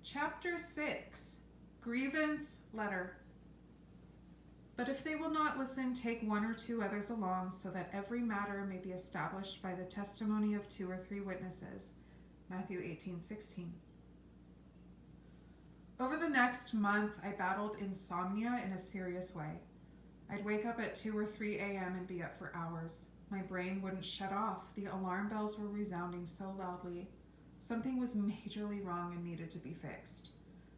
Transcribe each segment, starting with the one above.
Chapter 6, Grievance Letter. But if they will not listen, take one or two others along, so that every matter may be established by the testimony of 2 or 3 witnesses. Matthew 18:16. Over the next month, I battled insomnia in a serious way. I'd wake up at 2 or 3 a.m. and be up for hours. My brain wouldn't shut off. The alarm bells were resounding so loudly. Something was majorly wrong and needed to be fixed.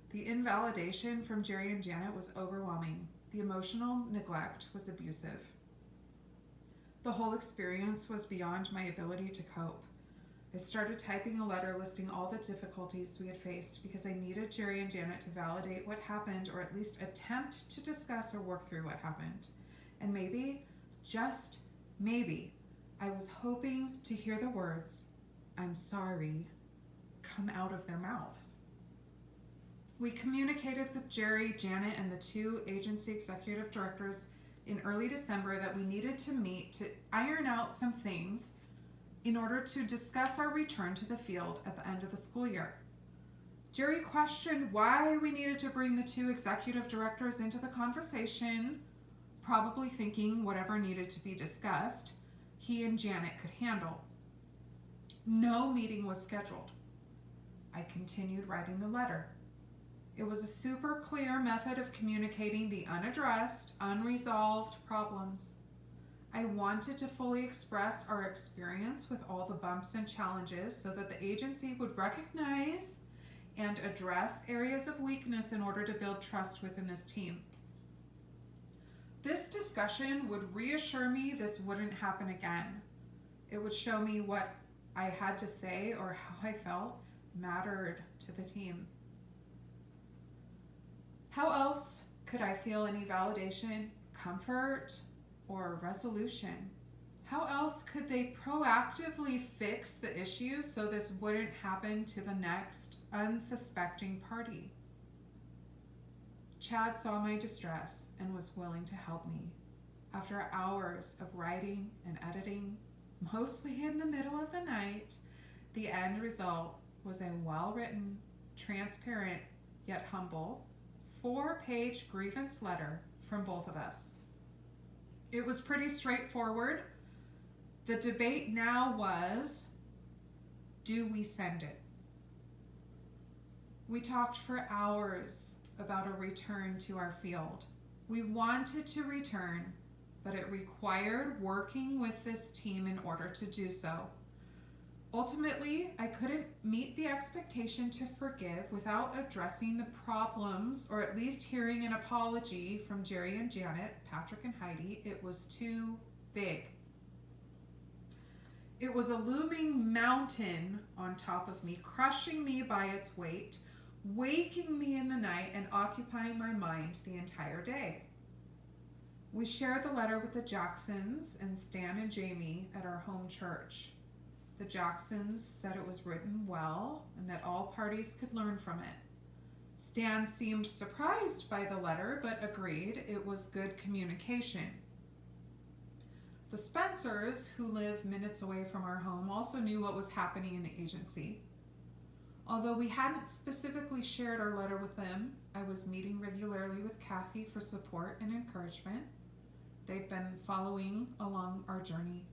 The invalidation from Jerry and Janet was overwhelming. The emotional neglect was abusive. The whole experience was beyond my ability to cope. I started typing a letter listing all the difficulties we had faced because I needed Jerry and Janet to validate what happened, or at least attempt to discuss or work through what happened. And maybe, just maybe, I was hoping to hear the words, "I'm sorry," come out of their mouths. We communicated with Jerry, Janet, and the 2 agency executive directors in early December that we needed to meet to iron out some things in order to discuss our return to the field at the end of the school year. Jerry questioned why we needed to bring the 2 executive directors into the conversation, probably thinking whatever needed to be discussed, he and Janet could handle. No meeting was scheduled. I continued writing the letter. It was a super clear method of communicating the unaddressed, unresolved problems. I wanted to fully express our experience with all the bumps and challenges so that the agency would recognize and address areas of weakness in order to build trust within this team. This discussion would reassure me this wouldn't happen again. It would show me what I had to say or how I felt mattered to the team. How else could I feel any validation, comfort, or resolution? How else could they proactively fix the issue so this wouldn't happen to the next unsuspecting party? Chad saw my distress and was willing to help me. After hours of writing and editing, mostly in the middle of the night, the end result was a well-written, transparent, yet humble, 4-page grievance letter from both of us. It was pretty straightforward. The debate now was, do we send it? We talked for hours about a return to our field. We wanted to return, but it required working with this team in order to do so. Ultimately, I couldn't meet the expectation to forgive without addressing the problems, or at least hearing an apology from Jerry and Janet, Patrick and Heidi. It was too big. It was a looming mountain on top of me, crushing me by its weight, waking me in the night and occupying my mind the entire day. We shared the letter with the Jacksons and Stan and Jamie at our home church. The Jacksons said it was written well and that all parties could learn from it. Stan seemed surprised by the letter, but agreed it was good communication. The Spencers, who live minutes away from our home, also knew what was happening in the agency. Although we hadn't specifically shared our letter with them, I was meeting regularly with Kathy for support and encouragement. They'd been following along our journey.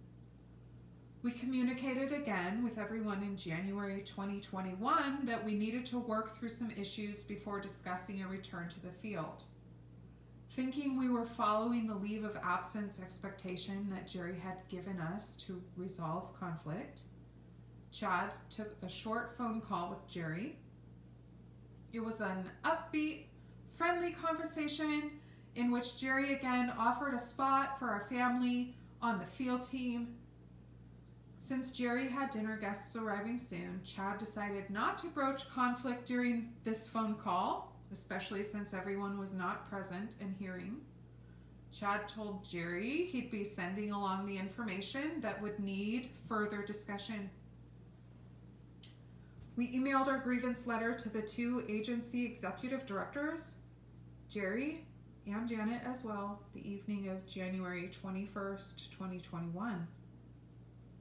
We communicated again with everyone in January 2021 that we needed to work through some issues before discussing a return to the field. Thinking we were following the leave of absence expectation that Jerry had given us to resolve conflict, Chad took a short phone call with Jerry. It was an upbeat, friendly conversation in which Jerry again offered a spot for our family on the field team. Since Jerry had dinner guests arriving soon, Chad decided not to broach conflict during this phone call, especially since everyone was not present and hearing. Chad told Jerry he'd be sending along the information that would need further discussion. We emailed our grievance letter to the 2 agency executive directors, Jerry and Janet as well, the evening of January 21st, 2021.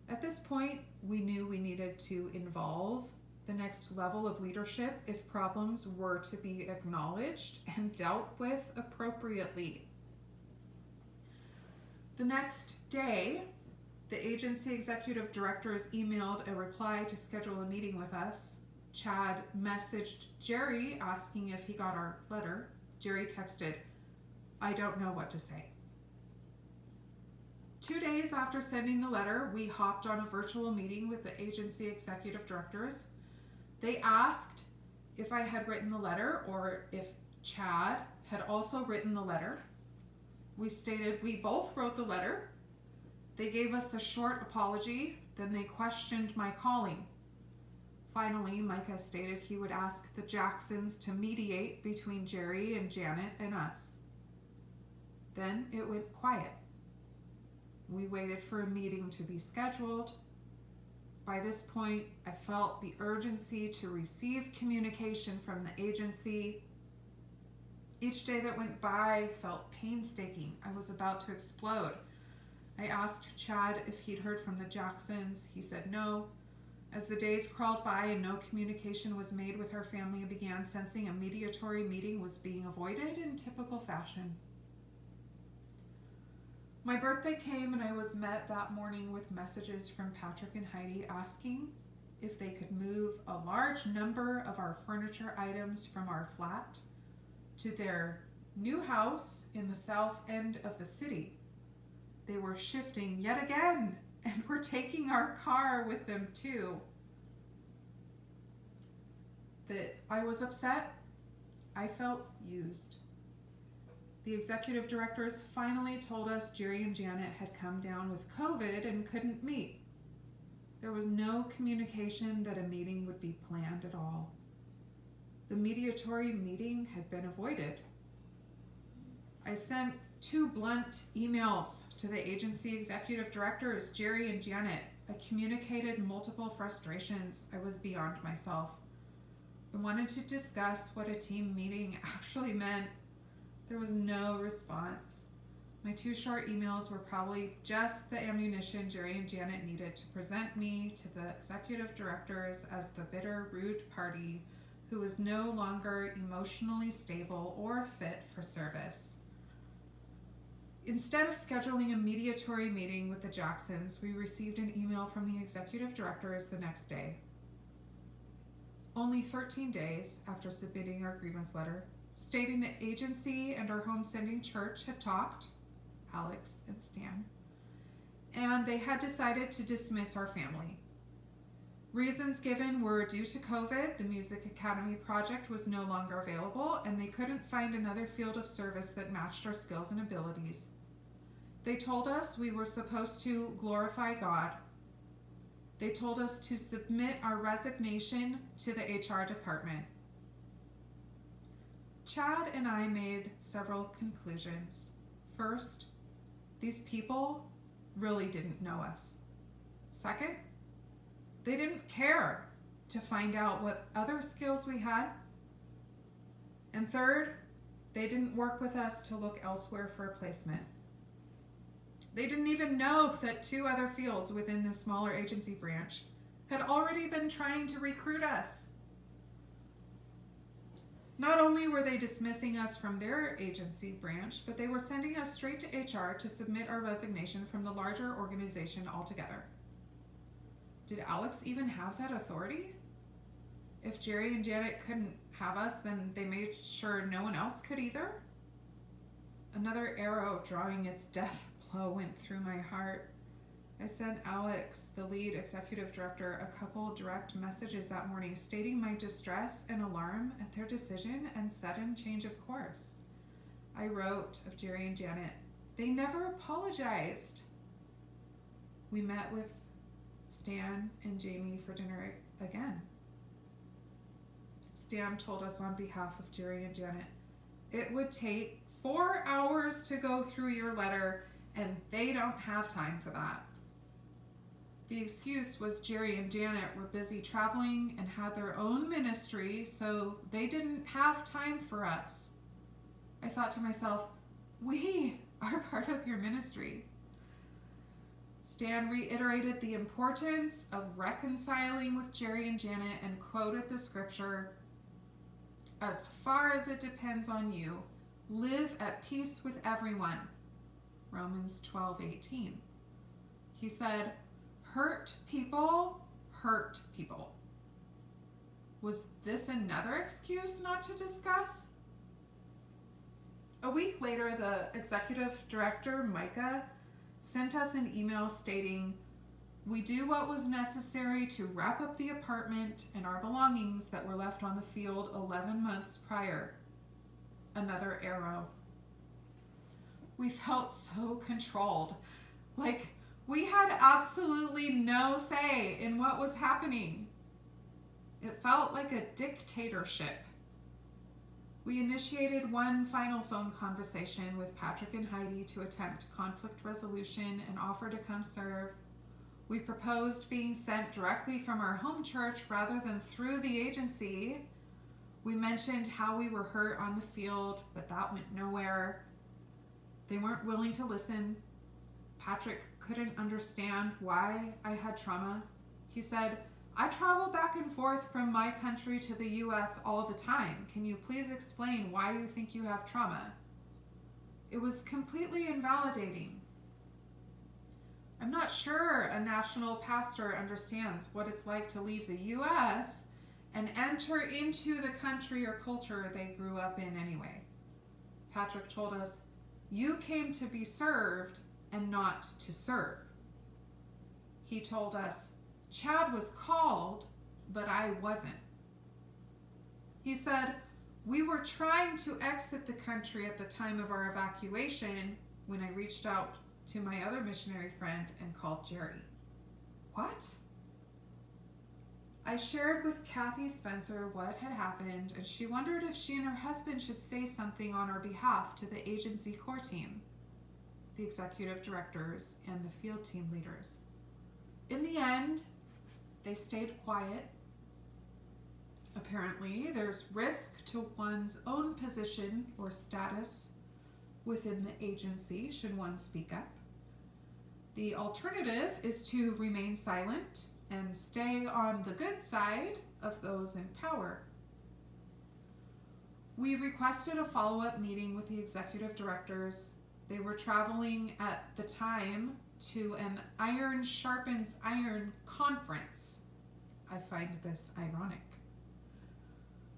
At this point, we knew we needed to involve the next level of leadership if problems were to be acknowledged and dealt with appropriately. The next day, the agency executive directors emailed a reply to schedule a meeting with us. Chad messaged Jerry asking if he got our letter. Jerry texted, "I don't know what to say." 2 days after sending the letter, we hopped on a virtual meeting with the agency executive directors. They asked if I had written the letter or if Chad had also written the letter. We stated we both wrote the letter. They gave us a short apology, then they questioned my calling. Finally, Micah stated he would ask the Jacksons to mediate between Jerry and Janet and us. Then it went quiet. We waited for a meeting to be scheduled. By this point, I felt the urgency to receive communication from the agency. Each day that went by felt painstaking. I was about to explode. I asked Chad if he'd heard from the Jacksons. He said no. As the days crawled by and no communication was made with her family, I began sensing a mediatory meeting was being avoided in typical fashion. My birthday came and I was met that morning with messages from Patrick and Heidi asking if they could move a large number of our furniture items from our flat to their new house in the south end of the city. They were shifting yet again and were taking our car with them too. That I was upset. I felt used. The executive directors finally told us Jerry and Janet had come down with COVID and couldn't meet. There was no communication that a meeting would be planned at all. The mediatory meeting had been avoided. I sent 2 blunt emails to the agency executive directors, Jerry and Janet. I communicated multiple frustrations. I was beyond myself. I wanted to discuss what a team meeting actually meant. There was no response. My 2 short emails were probably just the ammunition Jerry and Janet needed to present me to the executive directors as the bitter, rude party who was no longer emotionally stable or fit for service. Instead of scheduling a mediatory meeting with the Jacksons, we received an email from the executive directors the next day. Only 13 days after submitting our grievance letter, stating the agency and our home sending church had talked, Alex and Stan, and they had decided to dismiss our family. Reasons given were due to COVID, the Music Academy project was no longer available, and they couldn't find another field of service that matched our skills and abilities. They told us we were supposed to glorify God. They told us to submit our resignation to the HR department. Chad and I made several conclusions. First, these people really didn't know us. Second, they didn't care to find out what other skills we had. And third, they didn't work with us to look elsewhere for a placement. They didn't even know that 2 other fields within this smaller agency branch had already been trying to recruit us. Not only were they dismissing us from their agency branch, but they were sending us straight to HR to submit our resignation from the larger organization altogether. Did Alex even have that authority? If Jerry and Janet couldn't have us, then they made sure no one else could either? Another arrow drawing its death blow went through my heart. I sent Alex, the lead executive director, a couple direct messages that morning stating my distress and alarm at their decision and sudden change of course. I wrote of Jerry and Janet, they never apologized. We met with Stan and Jamie for dinner again. Stan told us on behalf of Jerry and Janet, it would take 4 hours to go through your letter, and they don't have time for that. The excuse was Jerry and Janet were busy traveling and had their own ministry, so they didn't have time for us. I thought to myself, we are part of your ministry. Stan reiterated the importance of reconciling with Jerry and Janet and quoted the scripture, "As far as it depends on you, live at peace with everyone." Romans 12:18. He said, "Hurt people hurt people." Was this another excuse not to discuss? A week later, the executive director, Micah, sent us an email stating, "We do what was necessary to wrap up the apartment and our belongings that were left on the field 11 months prior." Another arrow. We felt so controlled, like we had absolutely no say in what was happening. It felt like a dictatorship. We initiated one final phone conversation with Patrick and Heidi to attempt conflict resolution and offer to come serve. We proposed being sent directly from our home church rather than through the agency. We mentioned how we were hurt on the field, but that went nowhere. They weren't willing to listen. Patrick couldn't understand why I had trauma. He said, "I travel back and forth from my country to the US all the time. Can you please explain why you think you have trauma?" It was completely invalidating. I'm not sure a national pastor understands what it's like to leave the US and enter into the country or culture they grew up in anyway. Patrick told us, "You came to be served and not to serve." He told us, "Chad was called, but I wasn't." He said, "We were trying to exit the country at the time of our evacuation when I reached out to my other missionary friend and called Jerry." What? I shared with Kathy Spencer what had happened, and she wondered if she and her husband should say something on our behalf to the agency core team, the executive directors, and the field team leaders. In the end, they stayed quiet. Apparently, there's risk to one's own position or status within the agency should one speak up. The alternative is to remain silent and stay on the good side of those in power. We requested a follow-up meeting with the executive directors. They were traveling at the time to an Iron Sharpens Iron conference. I find this ironic.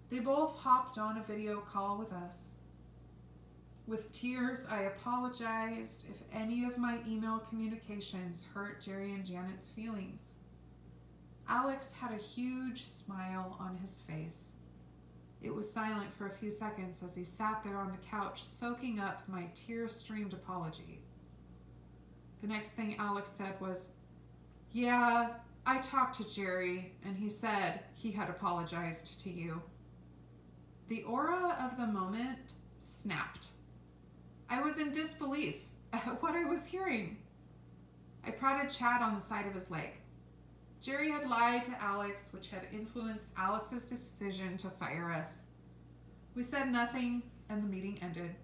They both hopped on a video call with us. With tears, I apologized if any of my email communications hurt Jerry and Janet's feelings. Alex had a huge smile on his face. It was silent for a few seconds as he sat there on the couch, soaking up my tear-streamed apology. The next thing Alex said was, "Yeah, I talked to Jerry, and he said he had apologized to you." The aura of the moment snapped. I was in disbelief at what I was hearing. I prodded Chad on the side of his leg. Jerry had lied to Alex, which had influenced Alex's decision to fire us. We said nothing, and the meeting ended.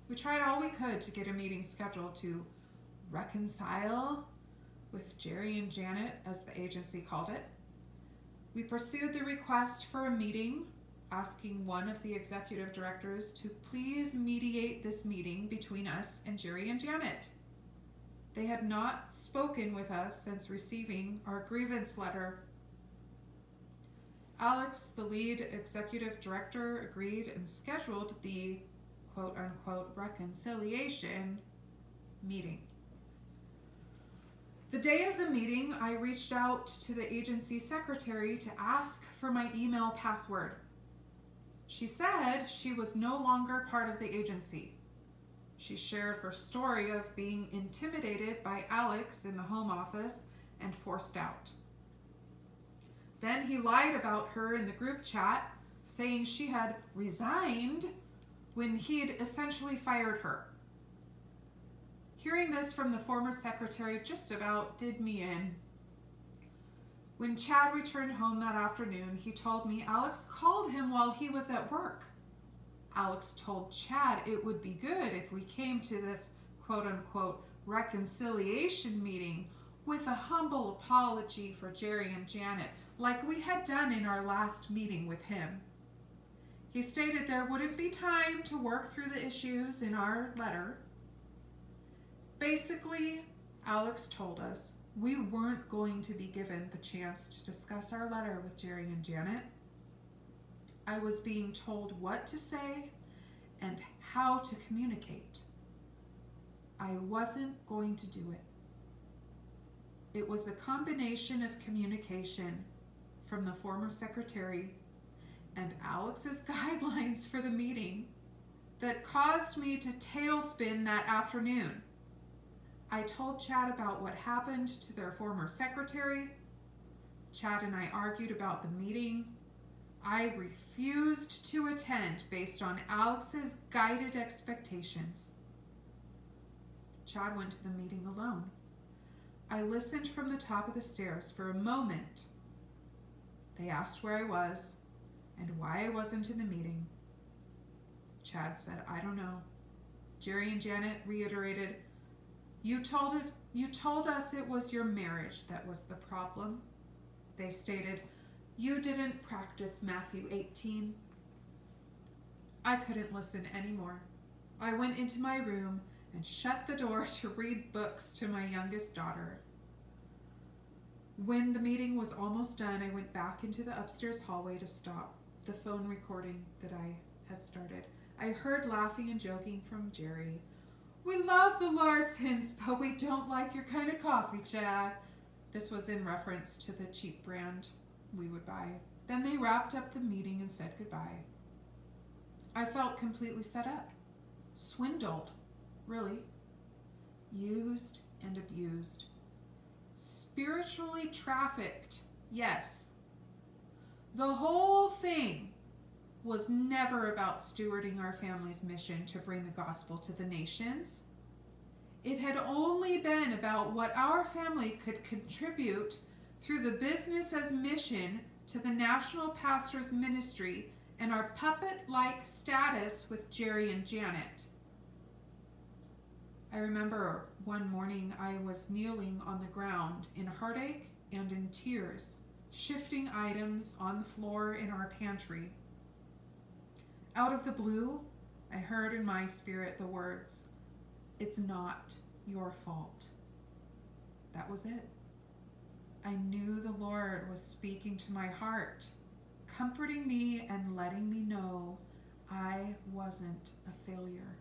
We tried all we could to get a meeting scheduled to reconcile with Jerry and Janet, as the agency called it. We pursued the request for a meeting, asking one of the executive directors to please mediate this meeting between us and Jerry and Janet. They had not spoken with us since receiving our grievance letter. Alex, the lead executive director, agreed and scheduled the quote-unquote reconciliation meeting. The day of the meeting, I reached out to the agency secretary to ask for my email password. She said she was no longer part of the agency. She shared her story of being intimidated by Alex in the home office and forced out. Then he lied about her in the group chat, saying she had resigned when he'd essentially fired her. Hearing this from the former secretary just about did me in. When Chad returned home that afternoon, he told me Alex called him while he was at work. Alex told Chad it would be good if we came to this quote-unquote reconciliation meeting with a humble apology for Jerry and Janet, like we had done in our last meeting with him. He stated there wouldn't be time to work through the issues in our letter. Basically, Alex told us we weren't going to be given the chance to discuss our letter with Jerry and Janet. I was being told what to say and how to communicate. I wasn't going to do it. It was a combination of communication from the former secretary and Alex's guidelines for the meeting that caused me to tailspin that afternoon. I told Chad about what happened to their former secretary. Chad and I argued about the meeting. I refused to attend based on Alex's guided expectations. Chad went to the meeting alone. I listened from the top of the stairs for a moment. They asked where I was and why I wasn't in the meeting. Chad said, I don't know. Jerry and Janet reiterated, You told us it was your marriage that was the problem. They stated, you didn't practice Matthew 18. I couldn't listen anymore. I went into my room and shut the door to read books to my youngest daughter. When the meeting was almost done, I went back into the upstairs hallway to stop the phone recording that I had started. I heard laughing and joking from Jerry. We love the Larsens, but we don't like your kind of coffee, Chad. This was in reference to the cheap brand we would buy. Then they wrapped up the meeting and said goodbye. I felt completely set up. Swindled, really. Used and abused. Spiritually trafficked, yes. The whole thing was never about stewarding our family's mission to bring the gospel to the nations. It had only been about what our family could contribute through the business as mission to the national pastor's ministry and our puppet-like status with Jerry and Janet. I remember one morning I was kneeling on the ground in heartache and in tears, shifting items on the floor in our pantry. Out of the blue, I heard in my spirit the words, "It's not your fault." That was it. I knew the Lord was speaking to my heart, comforting me and letting me know I wasn't a failure.